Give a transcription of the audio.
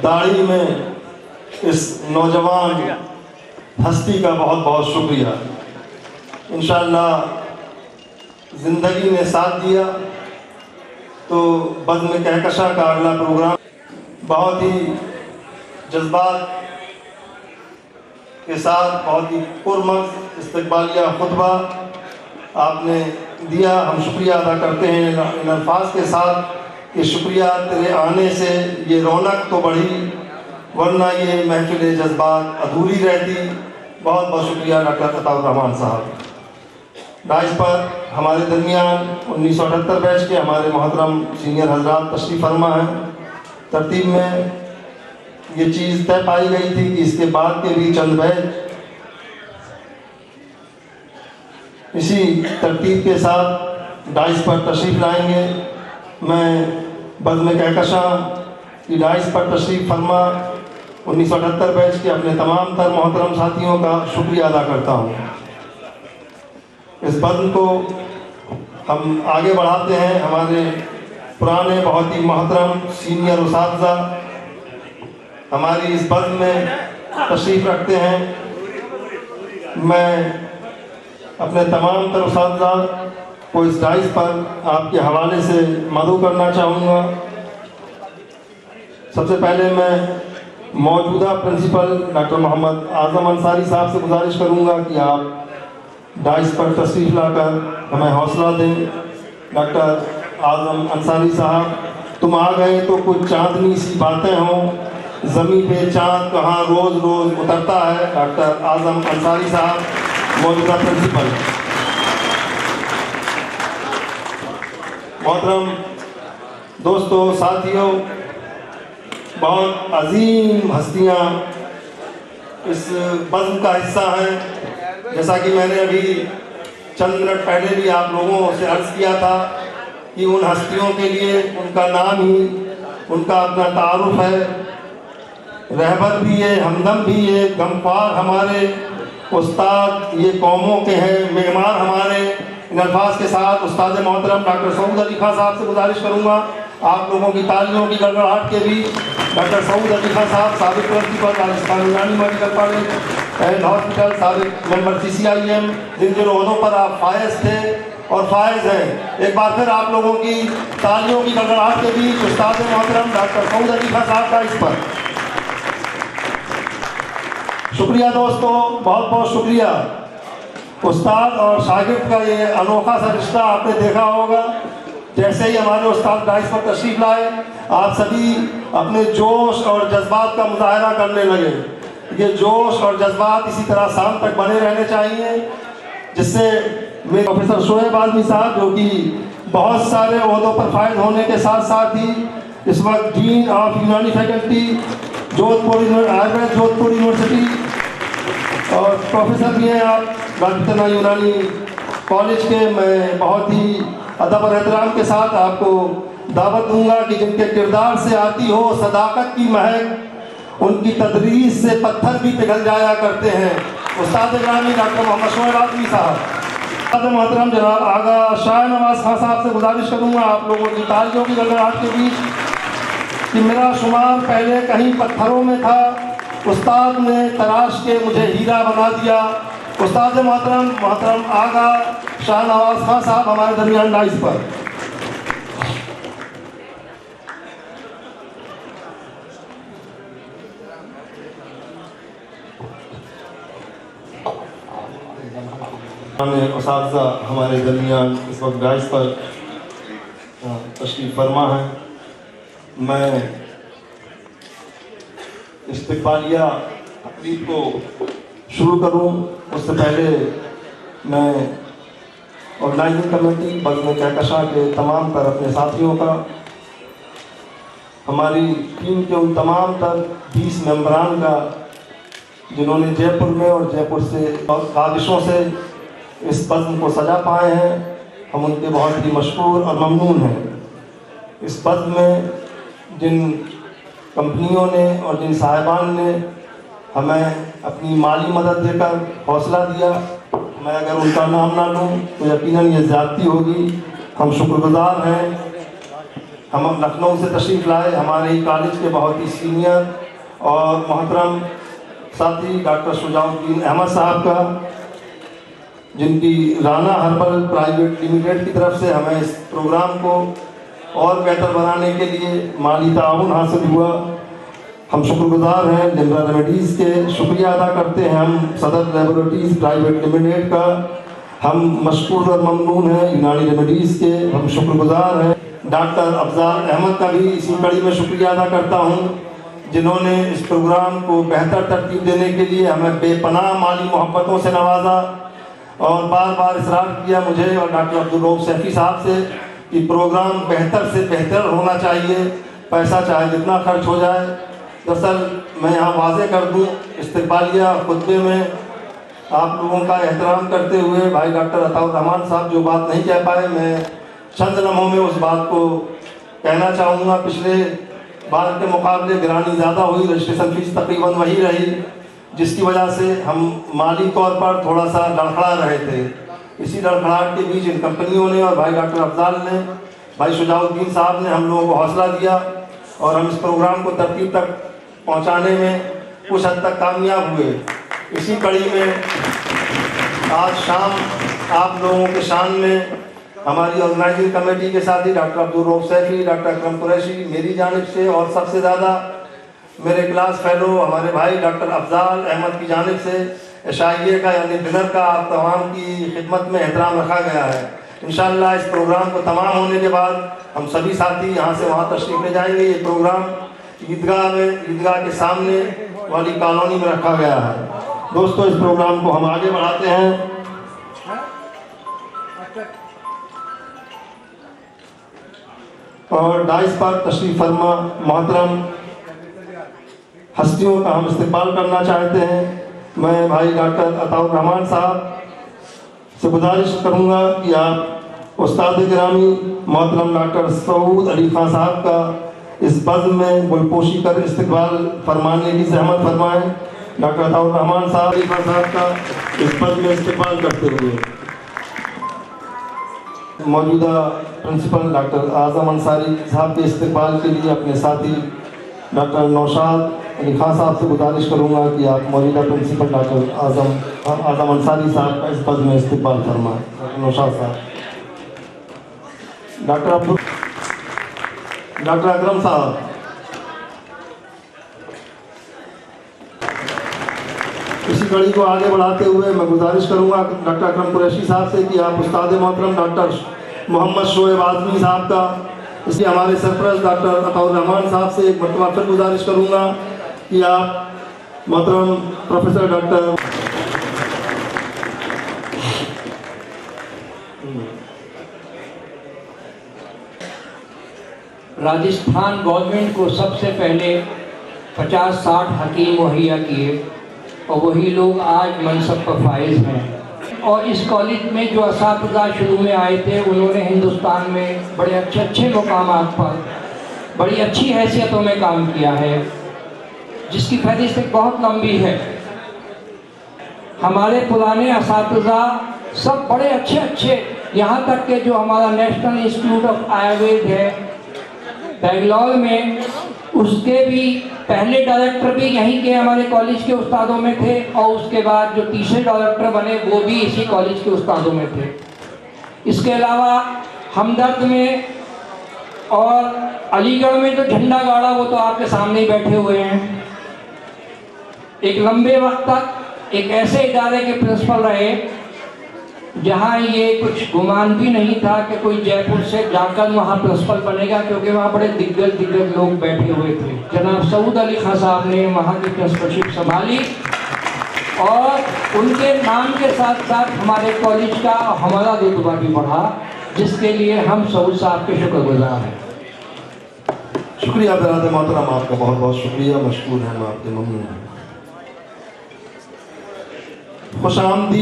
داڑھی میں اس نوجوان ہستی کا بہت بہت شکریہ۔ انشاءاللہ زندگی نے ساتھ دیا تو بزم کہکشاں کا اگلا پروگرام بہت ہی جذبات کے ساتھ بہت ہی پرمغز استقبالیہ خطبہ آپ نے دیا۔ ہم شکریہ ادا کرتے ہیں ان الفاظ کے ساتھ کہ شکریہ تیرے آنے سے یہ رونق تو بڑھی، ورنہ یہ محفل جذبات ادھوری رہتی۔ بہت بہت شکریہ ڈاکٹر عطاء الرحمان صاحب۔ ڈائز پر ہمارے درمیان 1978 بیچ کے ہمارے محترم سینئر حضرات تشریف فرما ہیں۔ ترتیب میں یہ چیز طے پائی گئی تھی کہ اس کے بعد کے بھی چند بیچ اسی ترتیب کے ساتھ ڈائز پر تشریف لائیں گے۔ میں بزم کہکشاں کی ڈائز پر تشریف فرما 1978 بیچ کے اپنے تمام تر محترم ساتھیوں کا شکریہ ادا کرتا ہوں۔ اس بزم کو ہم آگے بڑھاتے ہیں۔ ہمارے پرانے بہت ہی محترم سینئر اساتذہ ہماری اس بزم میں تشریف رکھتے ہیں۔ میں اپنے تمام تر اساتذہ کو اس ڈائز پر آپ کے حوالے سے مدعو کرنا چاہوں گا۔ سب سے پہلے میں موجودہ پرنسپل ڈاکٹر محمد اعظم انصاری صاحب سے گزارش کروں گا کہ آپ ڈائز پر تشریف لا کر ہمیں حوصلہ دیں۔ ڈاکٹر اعظم انصاری صاحب، تم آ گئے تو کچھ چاندنی سی باتیں ہوں، زمین پہ چاند کہاں روز روز اترتا ہے۔ ڈاکٹر اعظم انصاری صاحب موجودہ پرنسپل۔ محترم دوستو، ساتھیوں، بہت عظیم ہستیاں اس بزم کا حصہ ہیں۔ جیسا کہ میں نے ابھی چند منٹ پہلے بھی آپ لوگوں سے عرض کیا تھا کہ ان ہستیوں کے لیے ان کا نام ہی ان کا اپنا تعارف ہے۔ رہبر بھی ہے، ہمدم بھی ہے، غمخوار ہمارے استاد یہ قوموں کے ہیں، معمار ہمارے۔ ان الفاظ کے ساتھ استاد محترم ڈاکٹر سعود علی خان صاحب سے گزارش کروں گا آپ لوگوں کی تالیوں کی گڑگڑاہٹ کے بھی۔ ڈاکٹر سعود علی خان صاحب سابق پرنسپل راجستھان یونانی میڈیکل کالج اینڈ ہاسپٹل، سابق ممبر CCIM، جن جن عہدوں پر آپ فائز تھے اور فائز ہیں۔ ایک بار پھر آپ لوگوں کی تالیوں کی گڑگڑاہٹ کے بیچ استاد محترم ڈاکٹر سعود علی خان صاحب کا اس پر شکریہ۔ دوستو، بہت بہت شکریہ۔ استاد اور شاگرد کا یہ انوکھا سا رشتہ آپ نے دیکھا ہوگا۔ جیسے ہی ہمارے استاد ڈائز پر تشریف لائے، آپ سبھی اپنے جوش اور جذبات کا مظاہرہ کرنے لگے۔ یہ جوش اور جذبات اسی طرح شام تک بنے رہنے چاہیے، جس سے میرے پروفیسر شعیب عالمی صاحب، جو کہ بہت سارے عہدوں پر فائز ہونے کے ساتھ ساتھ ہی اس وقت ڈین آف یونانی فیکلٹی آیوروید جودھپور یونیورسٹی اور پروفیسر بھی ہیں آپ راشٹریہ یونانی کالج کے، میں بہت ہی ادب اور احترام کے ساتھ آپ کو دعوت دوں گا کہ جن کے کردار سے آتی ہو صداقت کی مہک، ان کی تدریس سے پتھر بھی پگھل جایا کرتے ہیں۔ استاد گرامی ڈاکٹر محمد شعیب عالمی صاحب۔ استاد محترم جناب آغا شاہ نواز خان صاحب سے گزارش کروں گا آپ لوگوں کی تالیوں کی گڑگڑاہٹ کے بیچ کہ میرا شمار پہلے کہیں پتھروں میں تھا، استاد نے تراش کے مجھے ہیرا بنا دیا۔ استاد محترم آغا شاہ نواز خان صاحب ہمارے درمیان ڈائز پر۔ اساتذہ ہمارے درمیان اس وقت ڈائز پر تشریف فرما ہے۔ میں استقبالیہ تقریب کو شروع کروں اس سے پہلے میں آرگنائزنگ کمیٹی بزم کہکشاں کے تمام تر اپنے ساتھیوں کا، ہماری ٹیم کے ان تمام تر 20 ممبران کا جنہوں نے جے پور میں اور جے پور سے اور کاوشوں سے اس بزم کو سجا پائے ہیں، ہم ان کے بہت ہی مشکور اور ممنون ہیں۔ اس بزم میں جن کمپنیوں نے اور جن صاحبان نے ہمیں اپنی مالی مدد دے کر حوصلہ دیا، میں اگر ان کا نام نہ لوں تو یقیناً یہ زیادتی ہوگی۔ ہم شکر گزار ہیں हम लखनऊ से तशरीफ़ लाए, हमारे कॉलेज के बहुत ही सीनियर और मोहतरम साथी डॉक्टर शुजाउद्दीन अहमद साहब का, जिनकी राना हर्बल प्राइवेट लिमिटेड की तरफ से हमें इस प्रोग्राम को और बेहतर बनाने के लिए माली ताउन हासिल हुआ। हम शुक्रगुजार हैं लिम्रा रेमेडीज़ के, शुक्रिया अदा करते हैं हम सदर लेबोरेटरीज़ प्राइवेट लिमिटेड का, हम मशकूर और ममनून हैं यूनानी रेमेडीज़ के, हम शुक्रगुजार हैं। डॉक्टर अफजाल अहमद का भी इसी कड़ी में शुक्रिया अदा करता हूँ, जिन्होंने इस प्रोग्राम को बेहतर तरतीब देने के लिए हमें बेपनाह माली मोहब्बतों से नवाजा और बार बार इसरार किया मुझे और डॉक्टर अब्दुल रऊफ सैफी साहब से कि प्रोग्राम बेहतर से बेहतर होना चाहिए, पैसा चाहे जितना खर्च हो जाए। दरअसल मैं यहाँ वाज़े कर दूँ, इस्तक़बालिया खुतबे में आप लोगों का एहतराम करते हुए भाई डॉक्टर अताउर रहमान साहब जो बात नहीं कह पाए, मैं चंद लम्हों में उस बात को कहना चाहूँगा। पिछले बार के मुकाबले गिरानी ज़्यादा हुई, रजिस्ट्रेशन फीस तकरीबन वही रही, जिसकी वजह से हम माली तौर पर थोड़ा सा लड़खड़ा रहे थे। इसी लड़खड़ाहट के बीच इन कंपनियों ने और भाई डॉक्टर अफजाल ने, भाई शुजाउद्दीन साहब ने हम लोगों को हौसला दिया और हम इस प्रोग्राम को तरतीब तक पहुँचाने में कुछ हद तक कामयाब हुए। इसी कड़ी में आज शाम आप लोगों के शान में हमारी ऑर्गेनाइजिंग कमेटी के साथी डॉक्टर अब्दुल रऊफ सैफी, डॉक्टर अकरम कुरैशी, मेरी जानिब से और सबसे ज़्यादा मेरे क्लास फेलो हमारे भाई डॉक्टर अफजाल अहमद की जानिब से इशाइये का यानी डिनर का आप तमाम की खिदमत में एहतराम रखा गया है। इंशाअल्लाह इस प्रोग्राम को तमाम होने के बाद हम सभी साथी यहाँ से वहाँ तशरीफ़ ले जाएंगे। ये प्रोग्राम ईदगाह के सामने वाली कॉलोनी में रखा गया है। दोस्तों, इस प्रोग्राम को हम आगे बढ़ाते हैं। और डाइस पर तशरीफ़ फरमा मोहतरम हस्तियों का हम इस्तेमाल करना चाहते हैं। मैं भाई डॉक्टर अताउर रहमान साहब से गुजारिश करूंगा कि आप उस्ताद गिरामी मोहतरम डॉक्टर सऊद अली खान साहब का इस बज़्म में गुलपोशी कर इस्तकबाल फरमाने की ज़हमत फरमाएँ। डॉक्टर अताउर रहमान साहब अली खान साहब का इस बज़्म में इस्तकबाल करते हुए मौजूदा प्रिंसिपल डॉक्टर आज़म अंसारी साहब के इस्तकबाल के लिए अपने साथी डॉक्टर नौशाद अली खान साहब से गुजारिश करूंगा कि आप मौजूदा प्रिंसिपल डॉक्टर आज़म अंसारी साहब का इस पद में इस्तकबाल फरमाएं। डॉक्टर नौशाद साहब, डॉक्टर अकरम साहब, इसी कड़ी को आगे बढ़ाते हुए मैं गुजारिश करूंगा डॉक्टर अकरम कुरैशी साहब से कि आप उस्ताद मोहतरम डॉक्टर मोहम्मद शोएब आज़मी साहब का, इसलिए हमारे सरपरस्त डॉक्टर अताउर रहमान साहब से एक मरतबा फिर गुजारिश करूंगा कि आप मोहतरम प्रोफेसर डॉक्टर राजस्थान गवर्नमेंट को सबसे पहले 50-60 हकीम मुहैया किए और वही लोग आज मनसब पर फाइज हैं। और इस कॉलेज में जो असातिज़ा शुरू में आए थे, उन्होंने हिंदुस्तान में बड़े अच्छे मुकामात पर बड़ी अच्छी हैसियतों में काम किया है, जिसकी फहरिस्त बहुत लंबी है। हमारे पुराने असातिज़ा सब बड़े अच्छे, यहाँ तक के जो हमारा नेशनल इंस्टीट्यूट ऑफ आयुर्वेद है बेंगलोर में, उसके भी पहले डायरेक्टर भी यहीं के हमारे कॉलेज के उस्तादों में थे और उसके बाद जो तीसरे डायरेक्टर बने वो भी इसी कॉलेज के उस्तादों में थे। इसके अलावा हमदर्द में और अलीगढ़ में जो झंडा गाड़ा वो तो आपके सामने ही बैठे हुए हैं। एक लंबे वक्त तक एक ऐसे इदारे के प्रिंसिपल रहे जहाँ ये कुछ गुमान भी नहीं था कि कोई जयपुर से जाकर वहाँ प्रिंसिपल बनेगा, क्योंकि वहाँ बड़े दिग्गज लोग बैठे हुए थे। जनाब सऊद अली खान साहब ने वहाँ की प्रिंसिपलशिप संभाली और उनके नाम के साथ साथ हमारे कॉलेज का हमारा रुतबा भी बढ़ा, जिसके लिए हम सऊद साहब के शुक्रगुजार हैं। शुक्रिया बिरादर मोहतरम, आपका बहुत बहुत शुक्रिया, मशकूर हैं, आपके ममनून हैं। खुशामदी।